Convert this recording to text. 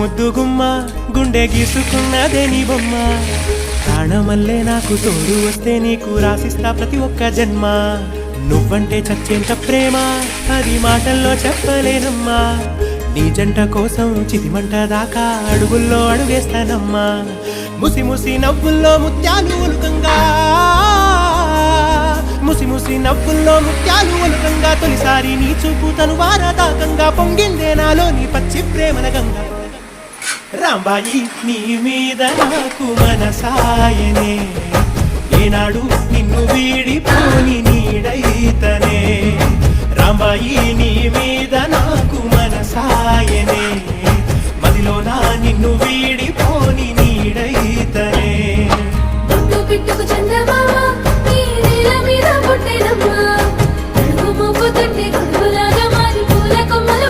ముద్దు గుమ్మ గుండె గీసుకున్నదే నీ బొమ్మ ప్రాణమల్లే నాకు తోడు వస్తే నీకు రాసిస్తా ప్రతి ఒక్క జన్మ నువ్వంటే చచ్చేంత ప్రేమ అది మాటల్లో చెప్పలేనమ్మా నీ జంట కోసం చితిమంట దాకా అడుగుల్లో అడుగేస్తానమ్మా ముసి ముసి నవ్వుల్లో ముత్యాలు ఒలుకంగా ముసి ముసి నవ్వుల్లో ముత్యాలు ఒలుకంగా తొలిసారి నీ చూపు తను వారదాకంగా పొంగిందే నాలో నీ పచ్చి ప్రేమల గంగా రాంబాయి నీ మీద నాకు మనసాయనే ఏనాడు నిన్ను వీడిపోని నీడైతనే రాంబాయి నీ మీద నాకు